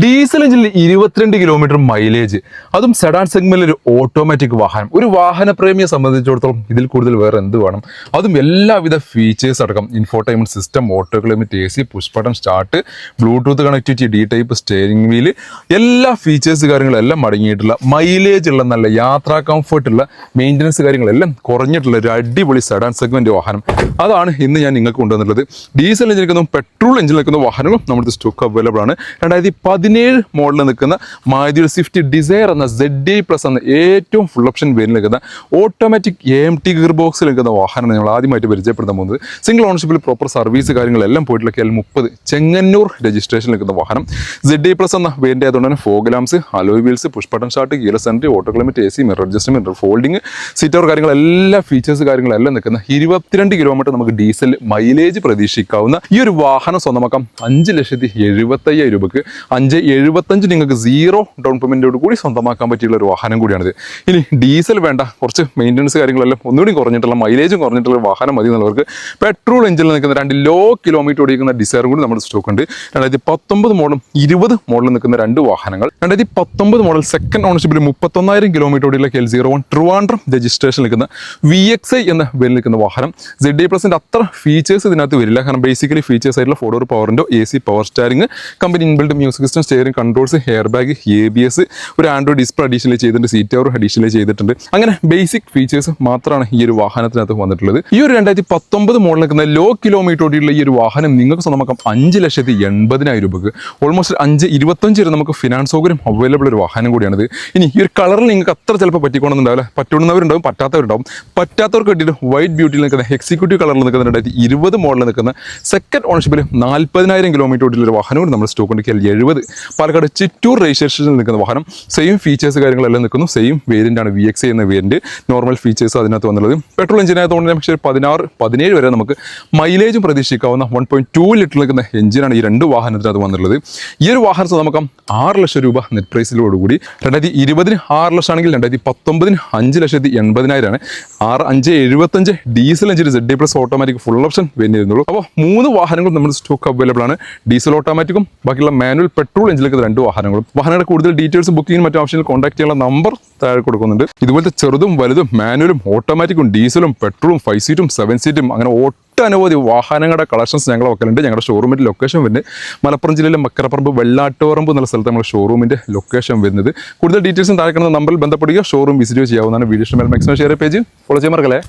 Diesel എഞ്ചിനിൽ 22 kilometre mileage, അതും sedan സെഗ്മെന്റിൽ ഒരു ഓട്ടോമാറ്റിക് വാഹനം. ഒരു വാഹനപ്രേമിയെ സംബന്ധിച്ചിടത്തോളം ഇതിൽ കൂടുതൽ വേറെ എന്ത് വേണം? അതും എല്ലാവിധ ഫീച്ചേഴ്സ് അടക്കം infotainment system, auto climate, AC, push button start, Bluetooth connectivity, D type steering wheel, എല്ലാ ഫീച്ചേഴ്സ് കാര്യങ്ങളെല്ലാം അടങ്ങിയിട്ടുള്ള മൈലേജ് ഉള്ള നല്ല യാത്രാ കംഫർട്ട് ഉള്ള മെയിൻ്റനൻസ് കാര്യങ്ങളെല്ലാം കുറഞ്ഞിട്ടുള്ള ഒരു അടിപൊളി സെഡാൻ സെഗ്മെന്റ് വാഹനം. അതാണ് ഇന്ന് ഞാൻ നിങ്ങൾക്ക് കൊണ്ടുവന്നിട്ടുള്ളത്. ഡീസൽ എഞ്ചിൻ നിൽക്കുന്ന പെട്രോൾ എഞ്ചിൻ നിൽക്കുന്ന വാഹനങ്ങളും നമ്മുടെ സ്റ്റോക്ക് അവൈലബിൾ ആണ്. 2017 മോഡലിൽ നിൽക്കുന്ന മാരുതി സ്വിഫ്റ്റ് ഡിസയർ എന്ന ZD+ എന്ന ഏറ്റവും ഫുൾ ഓപ്ഷൻ വേരിൽ നിൽക്കുന്ന ഓട്ടോമാറ്റിക് AMT ഗിയർ ബോക്സിൽ നിൽക്കുന്ന വാഹനം നമ്മൾ ആദ്യമായിട്ട് പരിചയപ്പെടുത്താൻ പോകുന്നത്. സിംഗിൾ ഓണർഷിപ്പിൽ പ്രോപ്പർ സർവീസ് കാര്യങ്ങളെല്ലാം പോയിട്ടുള്ള KL30 ചെങ്ങന്നൂർ രജിസ്ട്രേഷൻ നിൽക്കുന്ന വാഹനം. ZD+ എന്ന വേരിൻ്റെ ആയതുകൊണ്ട് തന്നെ fog lamps, alloy wheels, push button start, gearless entry, auto climate, AC, mirror adjustment, mirror folding, seat cover കാര്യങ്ങളെല്ലാം ഫീച്ചേഴ്സ് കാര്യങ്ങളെല്ലാം നിൽക്കുന്ന 22 കിലോമീറ്റർ നമുക്ക് ഡീസൽ മൈലേജ് പ്രതീക്ഷിക്കാവുന്ന ഈ ഒരു വാഹനം സ്വന്തമാക്കാം 5,75,000 രൂപക്ക്. 5,75 നിങ്ങൾക്ക് 0 ഡൗൺ പേയ്മെന്റോട് കൂടി സ്വന്തമാക്കാൻ പറ്റിയുള്ള ഒരു വാഹനം കൂടിയാണിത്. ഇനി ഡീസൽ വേണ്ട, കുറച്ച് മെയിൻ്റനൻസ് കാര്യങ്ങളെല്ലാം ഒന്നുകൂടി കുറഞ്ഞിട്ടുള്ള, മൈലേജും കുറഞ്ഞിട്ടുള്ള വാഹനം മതി എന്നുള്ളവർക്ക് പെട്രോൾ എഞ്ചിനിൽ നിൽക്കുന്ന 2 ലോ കിലോമീറ്റർ ഓടിക്കുന്ന ഡിസയർ കൂടി നമ്മുടെ സ്റ്റോക്ക് ഉണ്ട്. 2019 മോഡലും 20 മോഡലും നിൽക്കുന്ന 2 വാഹനങ്ങൾ. 2019 മോഡൽ സെക്കൻഡ് ഓണർഷിപ്പിൽ 31,000 കിലോമീറ്റർ ഓടിയുള്ള KL01 ട്രിവാൻഡ്രം രജിസ്ട്രേഷൻ നിൽക്കുന്ന VXI എന്ന പേരിൽ നിൽക്കുന്ന വാഹനം. ZD+ന്റെ അത്ര ഫീച്ചേഴ്സ് ഇതിനകത്ത് വരില്ല. കാരണം ബേസിക്കലി ഫീച്ചേഴ്സ് ആയിട്ടുള്ള 4 door power window, AC, power സ്റ്റാരിംഗ്, company inbuilt music system, steering controls, air bag, ABS, ഒരു ആൻഡ്രോയിഡ് ഡിസ്പ്ലേ അഡീഷണൽ ചെയ്തിട്ടുണ്ട്, സീറ്റ് കവർ അഡീഷണൽ ചെയ്തിട്ടുണ്ട്. അങ്ങനെ ബേസിക് ഫീച്ചേഴ്സ് മാത്രമാണ് ഈ ഒരു വാഹനത്തിനകത്ത് വന്നിട്ടുള്ളത്. ഈ ഒരു 2019 മോഡൽ നിൽക്കുന്ന ലോ കിലോമീറ്റർ ഓടിയുള്ള ഈ ഒരു വാഹനം നിങ്ങൾക്ക് സ്വന്തമാക്കാം 5,80,000 രൂപക്ക്. ഓൾമോസ്റ്റ് 5,25 വരെ നമുക്ക് ഫിനാൻസ് സൗകര്യം അവൈലബിൾ ഒരു വാഹനം കൂടിയാണിത്. ഇനി ഈ ഒരു കളറിൽ നിങ്ങൾക്ക് അത്ര ചിലപ്പോൾ പറ്റിക്കൊണ്ടെന്നുണ്ടാവില്ല, പറ്റുന്നവരുണ്ടാവും, പറ്റാത്തവരുണ്ടാവും. പറ്റാത്തവർക്ക് വേണ്ടിയിട്ട് വൈറ്റ് ബ്യൂട്ടിയിൽ നിൽക്കുന്ന എക്സിക്യൂട്ടീവ് കളറിൽ നിൽക്കുന്ന 2020 മോഡലിൽ നിൽക്കുന്ന സെക്കൻഡ് ഓണർഷിപ്പിൽ 40,000 കിലോമീറ്റർ ഓടിയുള്ള ഒരു വാഹനം കൂടി നമ്മൾ സ്റ്റോക്ക് ഉണ്ട്. KL70 പാലക്കാട് ചിറ്റൂർ രജിസ്ട്രേഷനിൽ നിൽക്കുന്ന വാഹനം. സെയിം ഫീച്ചേഴ്സ് കാര്യങ്ങളെല്ലാം നിൽക്കുന്നു. സെയിം വേരിയൻ്റ് ആണ് VXI എന്ന വേരിയൻറ്റ്. നോർമൽ ഫീച്ചേഴ്സ് അതിനകത്ത് വന്നുള്ളത്. പെട്രോൾ എഞ്ചിനായതുകൊണ്ട് പക്ഷേ 16-17 വരെ നമുക്ക് മൈലേജും പ്രതീക്ഷിക്കാവുന്ന 1.2 ലിറ്റർ നിൽക്കുന്ന എഞ്ചിനാണ് ഈ 2 വാഹനത്തിനകത്ത് വന്നുള്ളത്. ഈ ഒരു വാഹനം നമുക്ക് 6 ലക്ഷം രൂപ നെറ്റ് പ്രൈസിലോടുകൂടി. 2020 6 ലക്ഷം ആണെങ്കിൽ 2019 5,80,000 ആണ്. 5,75 diesel engine ZD+ automatic full option വരുന്നുള്ളൂ. അപ്പോൾ 3 വാഹനങ്ങളും നമ്മുടെ സ്റ്റോക്ക് അവൈലബിൾ ആണ്. ഡീസൽ ഓട്ടോമാറ്റിക്കും ബാക്കിയുള്ള മാനുവൽ പെട്രോൾ എഞ്ചിനിലേക്ക് 2 വാഹനങ്ങളും. വാഹനങ്ങളുടെ കൂടുതൽ ഡീറ്റെയിൽസ് ബുക്കിംഗ് മറ്റു ഓപ്ഷനിൽ കോൺടാക്ട് ചെയ്യാനുള്ള നമ്പർ താഴെ കൊടുക്കുന്നുണ്ട്. ഇതുപോലത്തെ ചെറുതും വലുതും മാനുവലും ഓട്ടോമാറ്റിക്കും ഡീസലും പെട്രോളും 5 സീറ്റും 7 സീറ്റും അങ്ങനെ ഒട്ടനവധി വാഹനങ്ങളുടെ കളക്ഷൻസ് ഞങ്ങൾ വെക്കലുണ്ട്. ഞങ്ങളുടെ ഷോറൂമിൻ്റെ ലൊക്കേഷൻ വരുന്നത് മലപ്പുറം ജില്ലയിലെ മക്കരപ്പറമ്പ് വെള്ളാട്ടുപറമ്പ് എന്നുള്ള സ്ഥലത്ത് നമ്മുടെ ഷോറൂമിൻ്റെ ലൊക്കേഷൻ വരുന്നത്. കൂടുതൽ ഡീറ്റെയിൽസും താഴെ കാണുന്ന നമ്പറിൽ ബന്ധപ്പെടുക, ഷോറൂം വിസിറ്റ് ചെയ്യാവുന്നതാണ്. വീഡിയോ ഇഷ്ടമായി മാക്സിമം ഷെയർ പേജ് ഫോളോ ചെയ്യാൻ മറക്കല്ലേ.